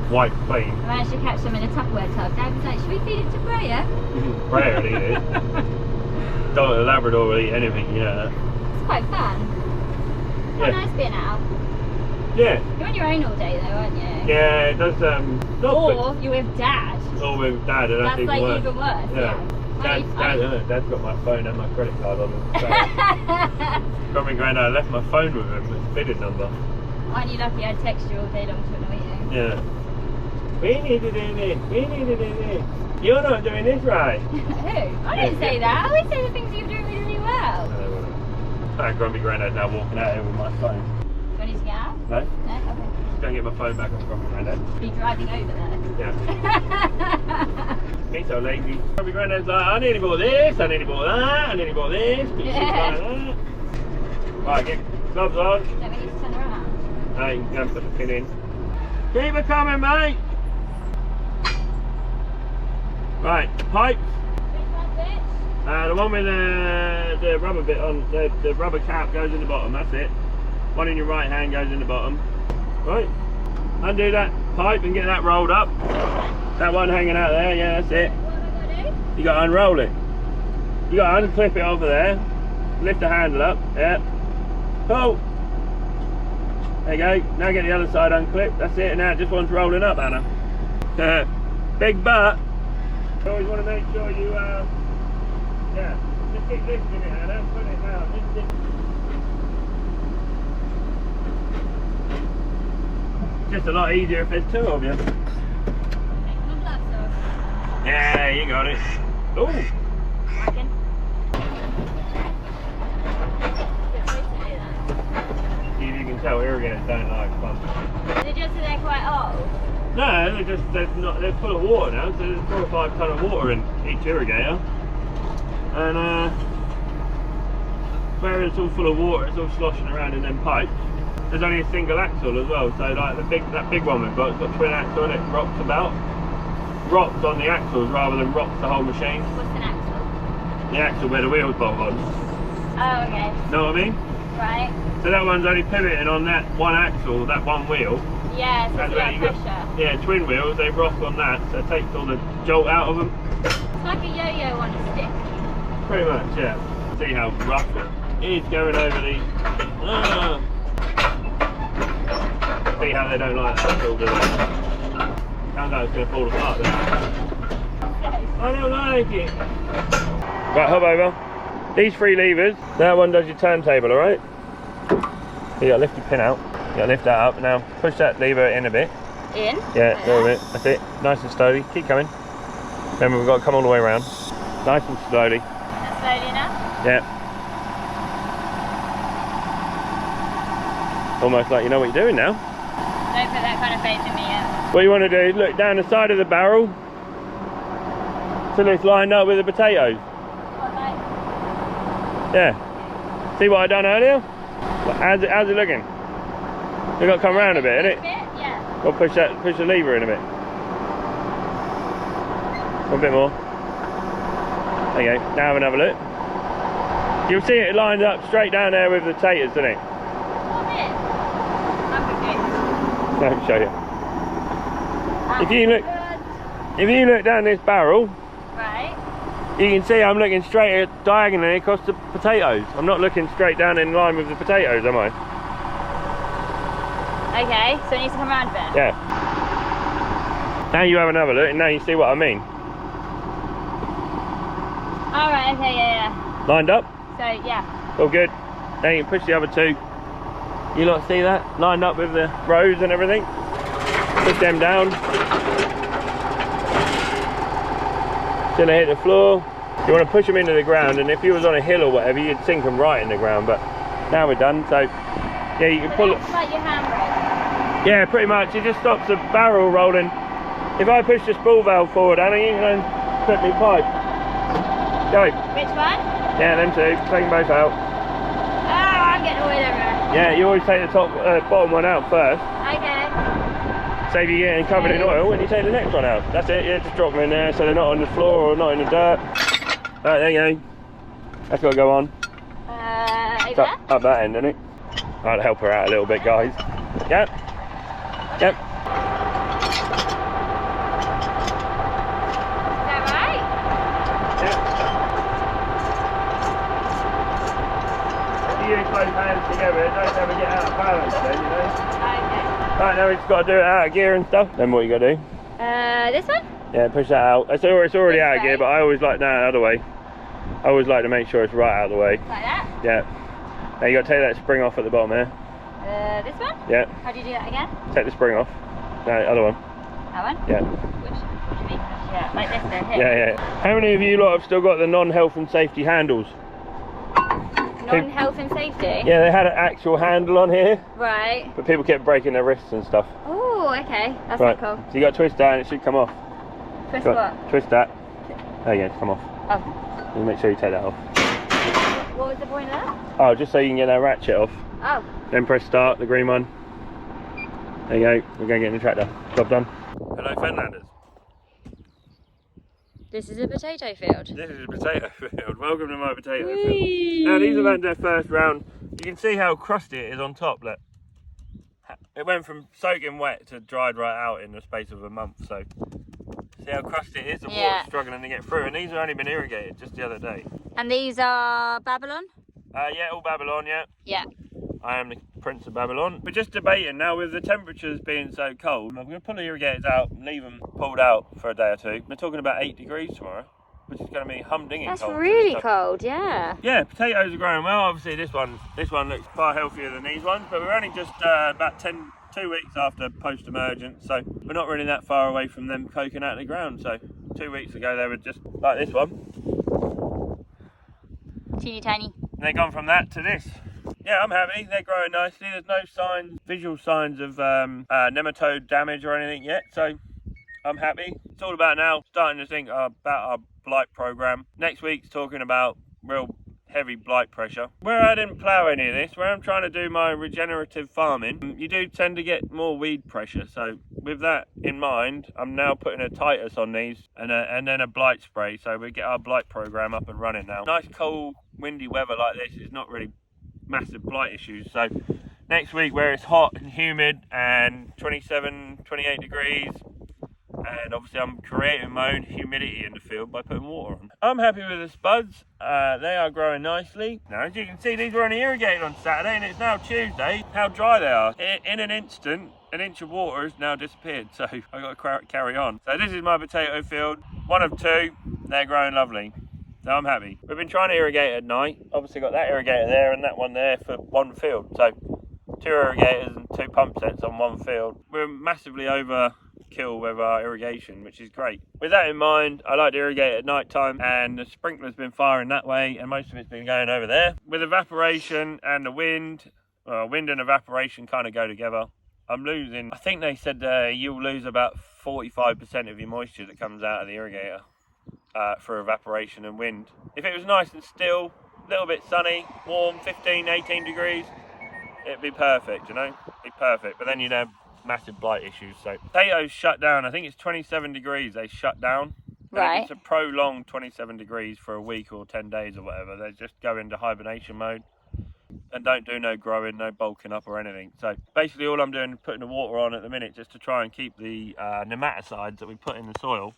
White clean. I managed to catch them in a Tupperware tub. Dad was like, should we feed it to Freya? Freya will eat it. Don't a Labrador will eat anything, yeah. It's quite fun. Quite nice being out. Yeah. You're on your own all day though, aren't you? Yeah, it does Or you're with Dad. or with Dad, and That's like even worse. Yeah. Dad's got my phone and my credit card on it. So. Got me Grandad, I left my phone with him, with fitted number. Aren't you lucky I text you all day long to annoy you? Yeah. We need to do this, we need to do this. You're not doing this right. Who? I didn't say that. I always say the things you're doing really, really well. Grumpy Grandad now walking out here with my phone. Do you want to get out? No? No? Okay. Just go and get my phone back on Grumpy Grandad. Be driving over there. Yeah. Me so lazy. Grumpy Grandad's like, I nearly bought this, I nearly bought that, I nearly bought this. Yeah. Like right, get gloves on. Don't we need to turn around? No, you can go and put the pin in. Keep it coming, mate. Right, pipes. Which one's which? The one with the rubber bit on, the rubber cap goes in the bottom, that's it. One in your right hand goes in the bottom. Right, undo that pipe and get that rolled up. That one hanging out there, yeah, that's it. What have I got to do? You got to unroll it. You got to unclip it over there. Lift the handle up, yeah. Cool. There you go, now get the other side unclipped, that's it, and now just one's rolling up, Anna. Big butt. You always want to make sure you, yeah, just keep lifting it, Anna, put it down, lift it. It's just a lot easier if there's two of you. Take my gloves off. Yeah, you got it. Ooh. Working. You can tell irrigators don't like fun. Is it just that they're quite old? No, they're full of water now, so there's 4 or 5 ton of water in each irrigator. And where it's all full of water, it's all sloshing around in them pipes. There's only a single axle as well, so like that big one we've got, it's got twin axle and it rocks about. Rocks on the axles rather than rocks the whole machine. What's an axle? The axle where the wheels bolt on. Oh, okay. Know what I mean? Right. So that one's only pivoting on that one axle, that one wheel. Yeah, so it's That's got where you pressure. Yeah, twin wheels, they rock on that, so it takes all the jolt out of them. It's like a yo-yo on a stick. Pretty much, yeah. See how rough it is going over these. See how they don't like that at all, do they? Sounds like it's going to fall apart then. I don't like it. Right, hop over. These 3 levers, that one does your turntable, alright? You got to lift your pin out. You got to lift that up. Now push that lever in a bit. In? Yeah, a little bit. That's it. Nice and slowly. Keep coming. Remember, we've got to come all the way around. Nice and slowly. That's slowly enough? Yeah. Almost like you know what you're doing now. Don't put that kind of faith in me yet. What you want to do is look down the side of the barrel till it's lined up with the potatoes. What, like? Yeah. See what I done earlier? How's it looking? We've got to come round a bit, innit? Yeah. Or push the lever in a bit. A bit more. There you go. Now have another look. You'll see it lined up straight down there with the Titus, doesn't it? What bit? I'm confused. I'll show you. If you look down this barrel, right, you can see I'm looking straight diagonally across the potatoes. I'm not looking straight down in line with the potatoes, am I? okay, so it needs to come around a bit. Yeah. Now you have another look and now you see what I mean. Alright, okay, yeah. Lined up? So, yeah. All good. Now you can push the other two. You lot see that? Lined up with the rows and everything. Push them down. Till they hit the floor. You want to push them into the ground, and if you was on a hill or whatever, you'd sink them right in the ground, but now we're done, so yeah, you can pull it. Like your handbrake? Yeah, pretty much. It just stops the barrel rolling. If I push the spool valve forward, Anna, you can put me pipe. Go. Which one? Yeah, them two. Take them both out. Oh, I'm getting oil everywhere. Yeah, you always take the bottom one out first. Okay. Save you getting covered in oil when you take the next one out. That's it, yeah, just drop them in there so they're not on the floor or not in the dirt. Alright, there you go. That's got to go on. Over there? Up that end, isn't it? I'll help her out a little bit, guys. Yep. Yep. Is that right? Yep. If you use both hands together, don't ever get out of balance then, you know. Okay. Right, now we've just got to do it out of gear and stuff. Then what you got to do? This one? Yeah, push that out. It's already This out of gear, way? but I always like that the other way. I always like to make sure it's right out of the way. Like that? Yeah. Now you got to take that spring off at the bottom there. This one? Yeah. How do you do that again? Take the spring off. No, the other one. That one? Yeah. Which do you mean? Yeah, like this then, here. Yeah, yeah. How many of you lot have still got the non-health and safety handles? Non-health and safety? Yeah, they had an actual handle on here, Right. but people kept breaking their wrists and stuff. Oh, okay. That's Right. quite cool. So you got to twist that and it should come off. Twist Got- what? Twist that. There you go, come off. Oh. You make sure you take that off. What was the point of that? Oh, just so you can get that ratchet off. Oh. Then press start, the green one. There you go, we're going to get in the tractor. Job done. Hello Fenlanders. This is a potato field. This is a potato field. Welcome to my potato Whee! field. Now these have had their first round. You can see how crusty it is on top, look. It went from soaking wet to dried right out in the space of a month, so see how crusty it is, the water's struggling to get through, and these have only been irrigated just the other day. And these are Babylon? Yeah, all Babylon, yeah. Yeah. I am the Prince of Babylon. We're just debating now with the temperatures being so cold. I'm going to pull the irrigators out and leave them pulled out for a day or two. We're talking about 8 degrees tomorrow, which is going to be humdinging cold. That's really cold, yeah. Yeah, potatoes are growing well. Obviously this one looks far healthier than these ones, but we're only just about 2 weeks after post-emergence, so we're not really that far away from them poking out of the ground. So 2 weeks ago they were just like this one. Teeny tiny. And they've gone from that to this. Yeah, I'm happy. They're growing nicely. There's no visual signs of nematode damage or anything yet, so I'm happy. It's all about now starting to think about our blight program. Next week's talking about real heavy blight pressure. Where I didn't plough any of this, where I'm trying to do my regenerative farming, you do tend to get more weed pressure. So with that in mind, I'm now putting a Titus on these and then a blight spray, so we get our blight program up and running now. Nice cold windy weather like this is not really massive blight issues, so next week where it's hot and humid and 27-28 degrees, and obviously I'm creating my own humidity in the field by putting water on. I'm happy with the spuds. They are growing nicely. Now as you can see, these were only irrigated on Saturday and it's now Tuesday. How dry they are. In an instant, an inch of water has now disappeared, so I've got to carry on. So this is my potato field, one of two. They're growing lovely. So I'm happy. We've been trying to irrigate at night. Obviously got that irrigator there and that one there for one field. So 2 irrigators and 2 pump sets on one field. We're massively overkill with our irrigation, which is great. With that in mind, I like to irrigate at night time, and the sprinkler's been firing that way and most of it's been going over there. With evaporation and the wind, wind and evaporation kind of go together. I'm losing, I think they said you'll lose about 45% of your moisture that comes out of the irrigator. For evaporation and wind. If it was nice and still, a little bit sunny, warm, 15, 18 degrees, it'd be perfect, you know, it'd be perfect, but then you'd have massive blight issues. So potatoes shut down, I think it's 27 degrees they shut down. Right. And if it's a prolonged 27 degrees for a week or 10 days or whatever, they just go into hibernation mode and don't do no growing, no bulking up or anything. So basically all I'm doing is putting the water on at the minute just to try and keep the nematicides that we put in the soil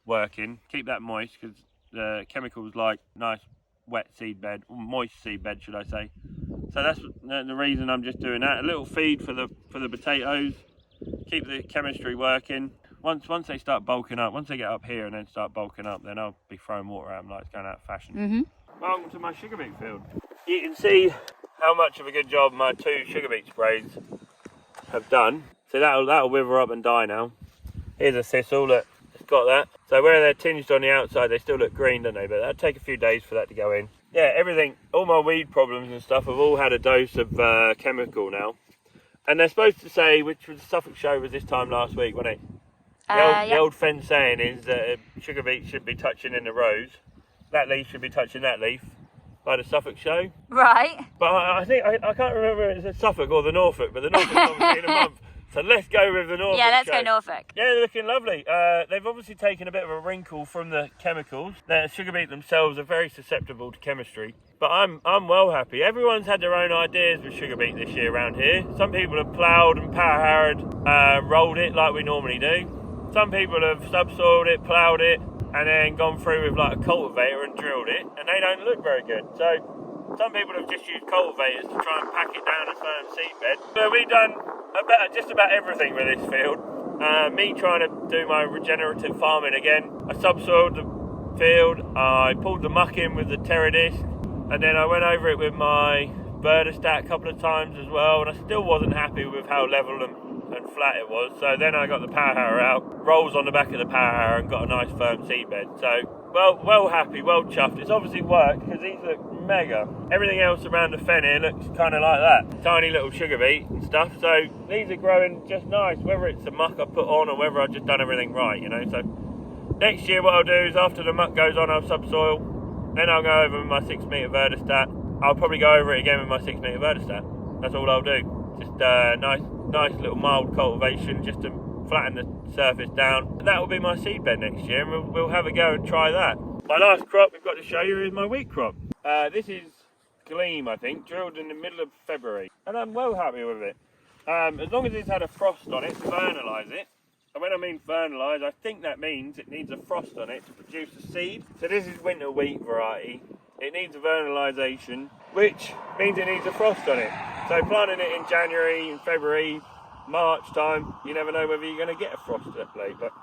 working, keep that moist, because the chemicals like nice wet seed bed, or moist seed bed should I say. So that's the reason I'm just doing that. A little feed for the potatoes, keep the chemistry working. Once they start bulking up, once they get up here and then start bulking up, then I'll be throwing water at them like it's going out of fashion. Welcome to my sugar beet field. You can see how much of a good job my 2 sugar beet sprays have done. So that'll wither up and die now. Here's a thistle, look, it's got that. So where they're tinged on the outside, they still look green, don't they? But that'll take a few days for that to go in. Yeah, everything, all my weed problems and stuff have all had a dose of chemical now. And they're supposed to say, which was the Suffolk show was this time last week, wasn't it? The old fence saying is that sugar beet should be touching in the rows. That leaf should be touching that leaf by the Suffolk show. Right. But I think, I can't remember if it's Suffolk or the Norfolk, but the Norfolk's obviously in a month. So let's go with the Norfolk. Yeah, let's go Norfolk. Yeah, they're looking lovely. They've obviously taken a bit of a wrinkle from the chemicals. The sugar beet themselves are very susceptible to chemistry. But I'm well happy. Everyone's had their own ideas with sugar beet this year around here. Some people have ploughed and power harrowed, rolled it like we normally do. Some people have subsoiled it, ploughed it, and then gone through with like a cultivator and drilled it, and they don't look very good. So some people have just used cultivators to try and pack it down a firm seedbed. So we've done just about everything with this field. Me trying to do my regenerative farming again. I subsoiled the field, I pulled the muck in with the Titus, and then I went over it with my Verdistat a couple of times as well, and I still wasn't happy with how level and flat it was. So then I got the power harrow out, rolls on the back of the power harrow, and got a nice firm seedbed. So well happy, well chuffed. It's obviously worked because these look mega. Everything else around the fen here looks kind of like that, tiny little sugar beet and stuff. So these are growing just nice, whether it's the muck I put on or whether I've just done everything right, you know. So next year what I'll do is after the muck goes on, I'll subsoil, then I'll go over with my 6 metre Verdistat. I'll probably go over it again with my 6 metre Verdistat. That's all I'll do. Just nice little mild cultivation just to flatten the surface down. And that will be my seedbed next year, and we'll have a go and try that. My last crop we've got to show you is my wheat crop. This is Gleam, I think, drilled in the middle of February, and I'm well happy with it. As long as it's had a frost on it to vernalise it. And when I mean vernalise, I think that means it needs a frost on it to produce a seed. So this is winter wheat variety. It needs a vernalisation, which means it needs a frost on it. So planting it in January, in February, March time, you never know whether you're going to get a frost late, but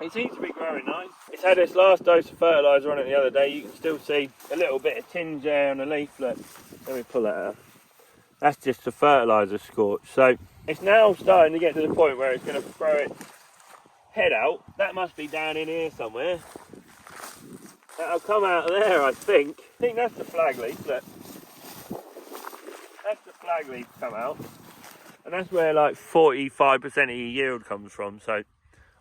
it seems to be growing nice. It's had its last dose of fertiliser on it the other day. You can still see a little bit of tinge there on the leaf. Look, let me pull that out. That's just the fertiliser scorch. So it's now starting to get to the point where it's going to throw its head out. That must be down in here somewhere. That'll come out of there, I think. I think that's the flag leaf. Look. That's the flag leaf come out. And that's where like 45% of your yield comes from. So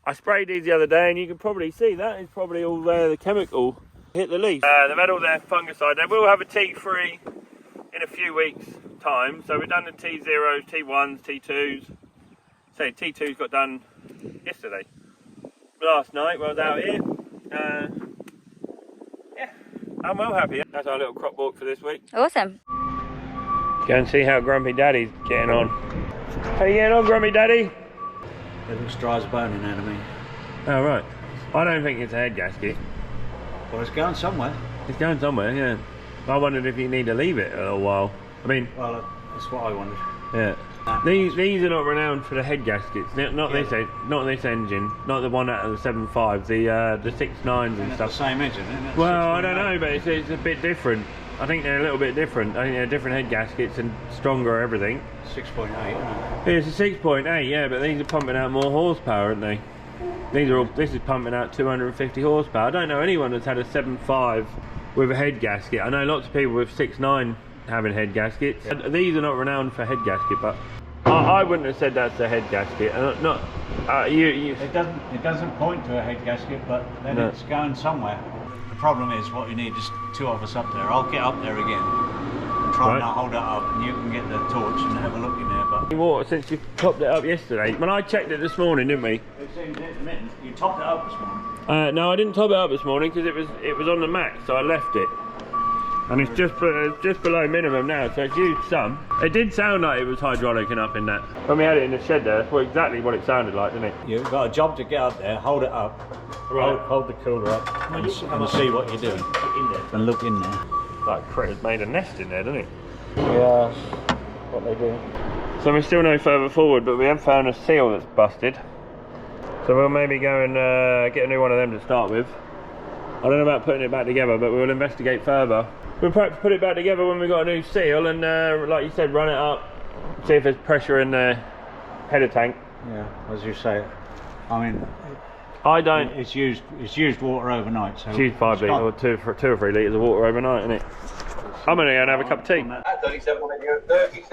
I sprayed these the other day, and you can probably see that is probably all where the chemical hit the leaf. They've had all their fungicide. They will have a T3 in a few weeks' time. So we've done the T0s, T1s, T2s. So T2s got done yesterday. Last night when I was out here. Yeah, I'm well happy. That's our little crop walk for this week. Awesome. Go and see how Grumpy Daddy's getting on. How you getting on, Grumpy Daddy? It looks dry as a bone in enemy. Oh, right. I don't think it's a head gasket. Well, it's going somewhere. It's going somewhere, yeah. I wondered if you need to leave it a little while. I mean... Well, that's what I wondered. Yeah. These are not renowned for the head gaskets. Not this engine. Not the one out of the 7.5. The 6.9s and stuff. The same engine, isn't it? Well, I don't know, but it's a bit different. I think they're a little bit different. I think they're different head gaskets and stronger everything. 6.8, isn't it? It's a 6.8, yeah, but these are pumping out more horsepower, aren't they? This is pumping out 250 horsepower. I don't know anyone that's had a 7.5 with a head gasket. I know lots of people with 6.9 having head gaskets. Yeah. These are not renowned for head gasket, but I wouldn't have said that's a head gasket. It doesn't point to a head gasket, but then it's going somewhere. The problem is what you need is 2 of us up there. I'll get up there again and try and hold it up, and you can get the torch and have a look in there. But Water since you topped it up yesterday. When I checked it this morning, didn't we? It seems intermittent. You topped it up this morning. No, I didn't top it up this morning because it was on the max, so I left it. And it's just below minimum now, so it's used some. It did sound like it was hydraulic enough in that. When we had it in the shed there, that's exactly what it sounded like, didn't it? You've got a job to get up there, hold it up, Right. hold the cooler up, and see what you're doing. And look in there. Like critters made a nest in there, didn't it? Yeah, what they do. So we're still no further forward, but we have found a seal that's busted. So we'll maybe go and get a new one of them to start with. I don't know about putting it back together, but we'll investigate further. We'll perhaps put it back together when we've got a new seal and, like you said, run it up, see if there's pressure in the header tank. Yeah, as you say. I mean, It's used water overnight. So it's used 5 litres or 2 or 3 litres of water overnight, isn't it? I'm gonna go and have a cup of tea.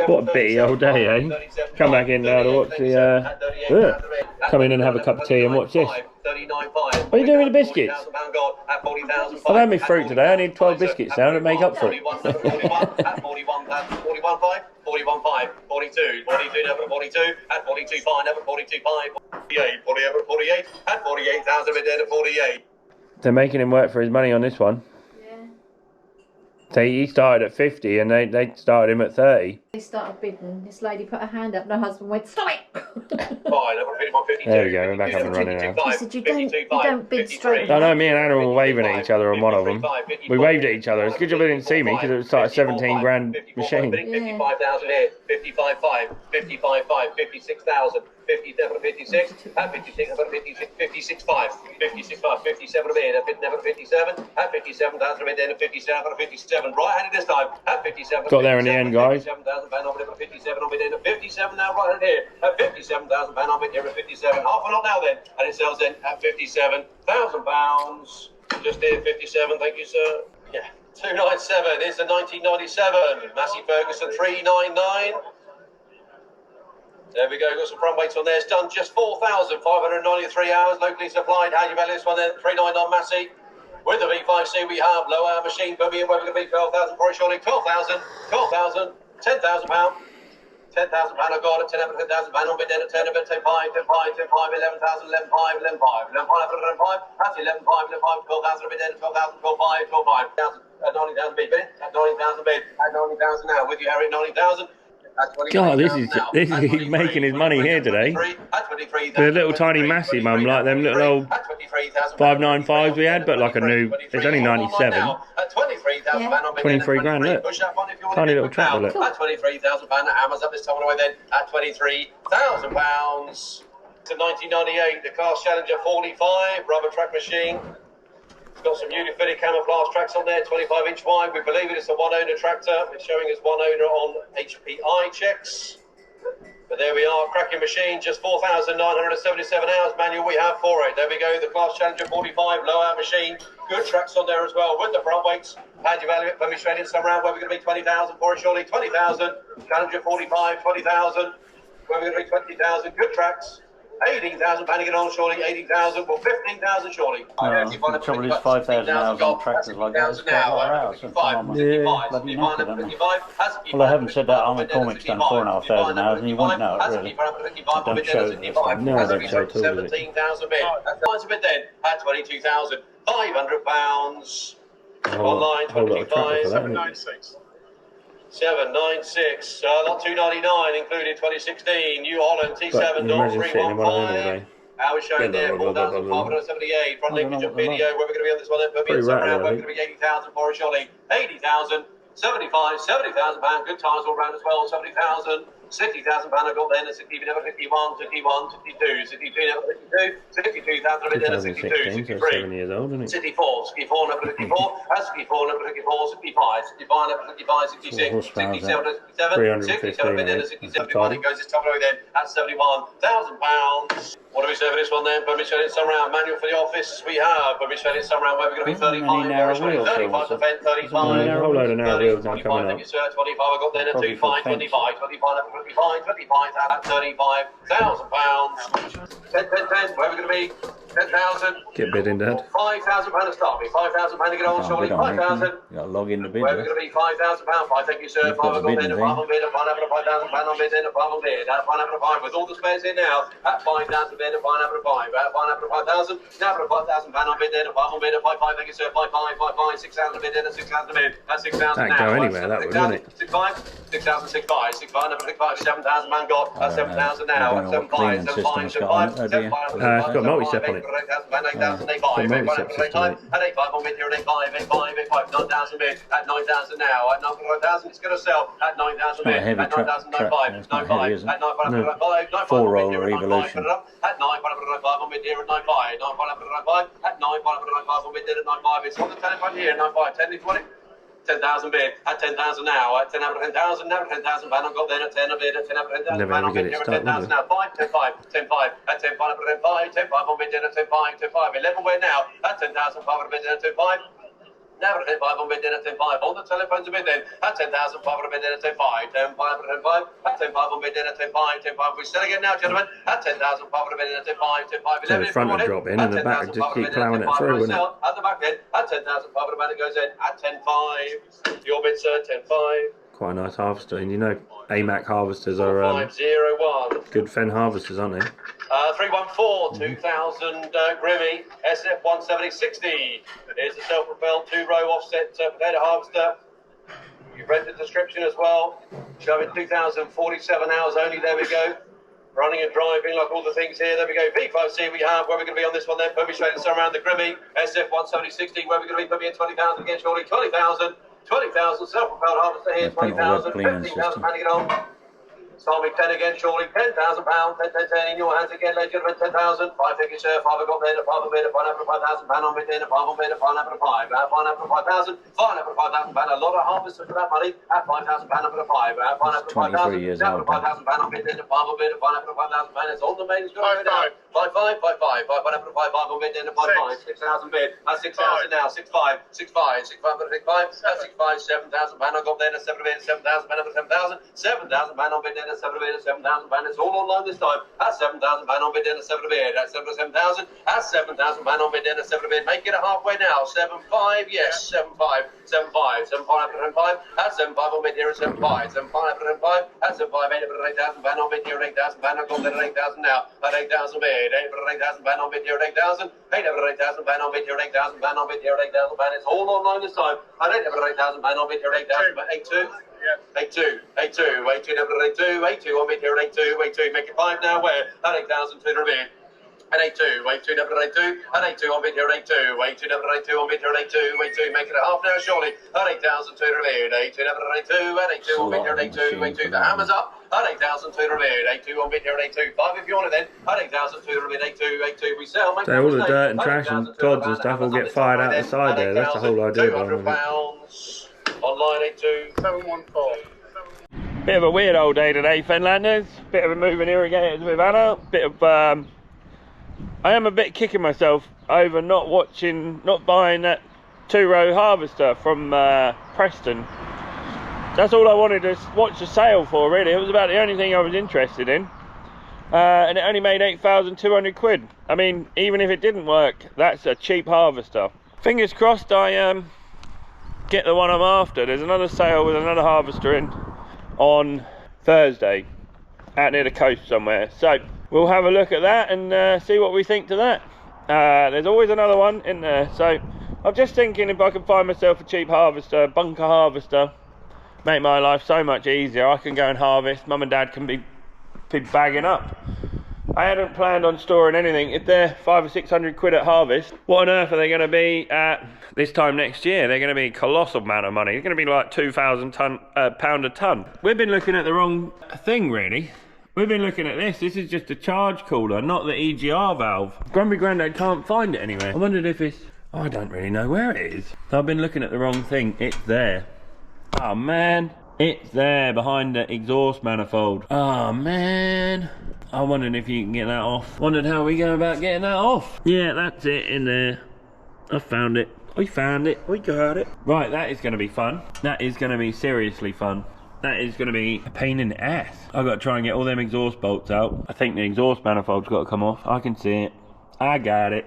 What a bitty old day, eh? Come back in now to watch the. Come in and have a cup of tea and watch this. What are you doing with the biscuits? I've had my fruit today. I need 12 biscuits now to make up for it. 41.5, 42, 42, number 42, at 42.5, number 42.5, 48, 48, at 48,000 bid at 48. They're making him work for his money on this one. So he started at 50 and they started him at 30. They started bidding. This lady put her hand up and her husband went, stop it! There we go, we're back up and running now. He said, you don't bid straight. I know, me and Anna were waving at each other on one of them. We waved at each other. It's good job they didn't see me because it was like a 17 grand machine. 55,000 here, 55.5, 55.5, 56,000. 57, 56, at 56, 56, 56.5, 56.5, 57 a bid, at never 57, at 57,000 a bid, then 57, 57, right-handed this time, at 57. Got there in the end, guys. 57,000 pound on bid, 57 on bid, then 57 now, right-handed here, at 57,000 pound on bid, here at 57, half a lot now then, and it sells then at 57,000 pounds, just here, 57, thank you, sir. Yeah, 297, it's a 1997, Massey Ferguson 399. There we go, got some front weights on there. It's done just 4,593 hours, locally supplied. How do you value this one then? 399 Massey. With the V5C we have low hour machine, Birmingham, where we're going to be 12,000 for it, surely. 12,000, 12,000, 10,000 pound. 10,000 pound, I've got it. 10,000 pound on bid then at 10, 10, 10, 5, 10, 5, 10, 5, 11,000, 11, 5, 11, 5, 11, 5, 11, 5, that's 11, 5, 11, 5, 12,000 a bid then, 12,000, 12, 5, 12, 5, 1,000, at 90,000 bid, at 90,000 bid, at 90,000 now, with you, Harry, 90,000. God, this is he's making his money here today. The little tiny Massey mum, like them little old 595s we had, but like a new, it's only 97. 23 grand, look. Tiny little tractor, look. At 23,000 pound, hammers up this time away then, at 23,000 pounds. To 1998, the Class Challenger 45, rubber track machine. It's got some newly fitted camouflage tracks on there, 25-inch wide. We believe it is a one-owner tractor. It's showing us one owner on HPI checks. But there we are, cracking machine, just 4,977 hours manual we have for it. There we go, the Class Challenger 45, low-out machine. Good tracks on there as well, with the front weights. How do you value it? Let me straight in some round where we're going to be 20,000 for it, surely. 20,000, Challenger 45, 20,000. Where we're going to be 20,000, good tracks. 18,000 pound to get on, surely. 18,000, well, 15,000, surely. The trouble is 5,000 hours on tractors like that. It's quite a lot of hours. Bloody knackered, haven't they? Well, I haven't said that. Army Cormac's done 4,500 hours, and you wouldn't know it, really. Don't show it this time. No, I don't show it at all, does it? 17,000 bid. That's a bit then, at 22,500 pounds. Online, 25, 796. 796, not 299, including 2016. New Holland T7 315. I was showing there 4,578. Front linkage of video. Where we're going to be on this one? We're going to be 80,000 for a surely. 80,000, 75, 70,000 pound. Good tires all round as well. 70,000. 60,000 pound I got then, 60 never 51, 61, 62, 62 never 52, 62,000 then, 62, 63, 7 years old, isn't it? 64, 64 never 54, 64 never 54, 65, 65 never 55, 66, 67, 67, 67 then, 67, it goes this time away then, at 71,000 pounds. What do we say for this one then? Permission in some round, manual for the office we have, permission in some round where we're going to be 35, 35%, 35, a whole load of narrow wheels now coming up. 25 I got then at 25, 25, 25, 25, 35,000 pounds. 10, 10, 10, where are we going to be? 10,000. Get bidding, Dad. £5,000 to start me. £5,000 to get on, surely. 5,000. You got to log in the bid. Where we're going to be £5,000. I thank you, sir. You've got the bidding thing. £5 on bid, £5,000 on bid, £5 on bid, £5 with all the spares in now. At £5,000 bid, £5, £5,000. Now for £5,000 on bid, £5 on bid, £5, thank you, sir. £5, £6,000 bid, £6,000 bid. That's £6,000 now. That'd go anywhere, that would, wouldn't it? £6,500, £6,500, number £6,500, £7,000 got. That's £7,000 now. £7,500, £7,500, it's got multi-step on it. At 8,500 on bid here, at 8,500, 9,000 bid, at 9,000 now, at 9,000 it's going to sell, at 9,000 bid, at 9,000, 9,500, 9,500, at 9,500, 4-roller evolution. At 9,500 on bid here, at 9,500, 9,500, at 9,500 on bid here, at 9,500, it's on the telephone here, 9,500, 10 if you want it. 10,000 bid, at 10,000 now, at 10 out of 10,000, now 10,000 ban on got then at 10 a bid, at 10 out of 10,000 Never ban on ever bid get it here at 10,000 now, 5, 10, 5, 10, 5, at 10, 5, 10, 5, 10, 5 on bid then at 10, 5, 10, 5, 11 where now, at 10,000, 5 bid then at 10, 5. Now at 10, 5 on bid then at 10, 5, on the telephones a bid then, at 10,000, 5 bid then at 10, 5, 10, 5, 10, 5, at 10, 5 on bid then at 10, 5, 10, 5, we sell again now gentlemen, at 10,000, 5 bid then at 10, 5, 10, 5, 11 the front would drop in and the back would just keep ploughing it through, wouldn't it? At the back end, at 10,000, 5 bid goes in, at 10, 5, your bid sir, 10, 5. Quite a nice harvester, and you know AMAC harvesters are 501. good fen harvesters, aren't they? 314 2000 Grimmy SF 17060. Here's the self-propelled 2-row offset potato harvester. You've read the description as well. Showing 2,047 hours only. There we go. Running and driving like all the things here. There we go. V5C we have. Where we're going to be on this one then. Put me straight in around the Grimmy SF 17060. Where we're going to be. Put me in 20,000 again shortly. 20,000. 20,000 self-propelled harvester here. 20,000. 15,000 pound to get on. Stormy 10 again, surely £10,000, 10, 10 in your hands again, ladies and gentlemen, 10,000, 5 tickets, 5 got there, 5 bid, 5 over £5,000 on bid, 5 on bid, 5 over 5, 5 over 5,000, 5 over £5,000, a lot of harvesters for that money, at £5,000 over 5, 5 over 5,000, 7 over £5,000 on bid, 5 on bid, 5 over £5,000, it's all the main, it's got to go down. 5, 5, 5, 5, 5 over 5, 5 on bid, 5, 5, 6,000 bid, that's 6,000 now, 6, 5, 6, 5, 6, 5 over 6, 5, that's 6, 5, 7,000 I got there, 7 bid, 7,000 over 7,000, 7,000 on bid, 7 bid, 7,000 it's all online this time. That's 7,000 on bid, 7 bid, that's 7,000, that's 7,000 on bid, 7 bid, make it a halfway now, 7, 5, yes, 7, 5, 7, 5, 7, 5 over 5, that's 7, 5 on bid here, 7, 5, 7, 5 over 5, that's 7, 5, 8 over 8,000 on bid here, 8,000 I got there, 8,000 now, at 8,000 bid, 8 over 8,000 on bid here, 8,000, 8 over 8,000 on bid here, 8,000 on bid here, 8,000 it's all online this time, at 8 over 8,000 on bid here, 8,000, 8,2. 82, 82, 82, number 82, 82, on bid here at 82, 82, make it 5 now, where? At 8,000 to the bid. At 82, 82, number 82, at 82, on bid here at 82, 82, number 82, on bid here at 82, 82, make it a half now, surely. At 8,000 to the bid, 82, number 82, at 82, on bid here at 82, 82, the hammer's up. At 8,000 to the bid, 82, on bid here at 82, 5 if you want it then. At 8,000 to the bid, 82, 82, we sell. So all the dirt and trash and clods and stuff will get fired out the side there, that's the whole idea behind it. £200, online 82, 714. Bit of a weird old day today, Fenlanders. Bit of a moving irrigators with Anna. Bit of I am a bit kicking myself over not buying that 2-row harvester from Preston. That's all I wanted to watch the sale for, really. It was about the only thing I was interested in, and it only made 8,200 quid. I mean, even if it didn't work, that's a cheap harvester. Fingers crossed I get the one I'm after. There's another sale with another harvester in on Thursday out near the coast somewhere, so we'll have a look at that and see what we think to that. There's always another one in there, so I'm just thinking if I can find myself a cheap harvester, bunker harvester, make my life so much easier. I can go and harvest, mum and dad can be bagging up. I hadn't planned on storing anything. If they're 500 or 600 quid at harvest, what on earth are they going to be at this time next year? They're going to be a colossal amount of money. They're going to be like £2,000 a ton. We've been looking at the wrong thing, really. We've been looking at this. This is just a charge cooler, not the EGR valve. Grumpy Grandad can't find it anywhere. I wondered if it's... Oh, I don't really know where it is. So I've been looking at the wrong thing. It's there. Oh, man. It's there behind the exhaust manifold. Oh, man. I wondered if you can get that off. Wondered how we go about getting that off. Yeah, that's it in there. I found it. We found it. We got it. Right, that is going to be fun. That is going to be seriously fun. That is going to be a pain in the ass. I've got to try and get all them exhaust bolts out. I think the exhaust manifold's got to come off. I can see it. I got it.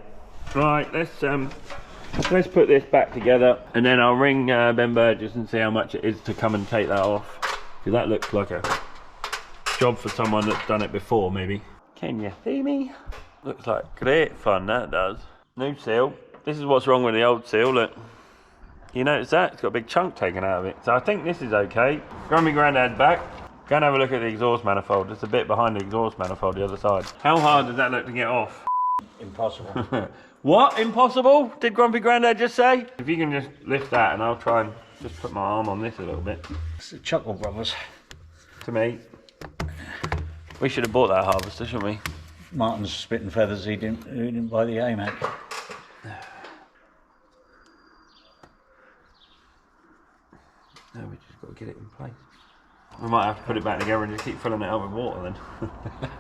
Right, let's put this back together, and then I'll ring Ben Burgess and see how much it is to come and take that off, because that looks like a job for someone that's done it before, maybe. Can you see me? Looks like great fun, that does. New seal. This is what's wrong with the old seal, look. You notice that? It's got a big chunk taken out of it. So I think this is okay. Grumpy Grandad's back. Go and have a look at the exhaust manifold. It's a bit behind the exhaust manifold, the other side. How hard does that look to get off? Impossible. What? Impossible? Did Grumpy Grandad just say? If you can just lift that, and I'll try and just put my arm on this a little bit. It's the Chuckle Brothers. To me. We should have bought that harvester, shouldn't we? Martin's spitting feathers, he didn't buy the AMAC. No, we just got to get it in place. We might have to put it back together and just keep filling it up with water then.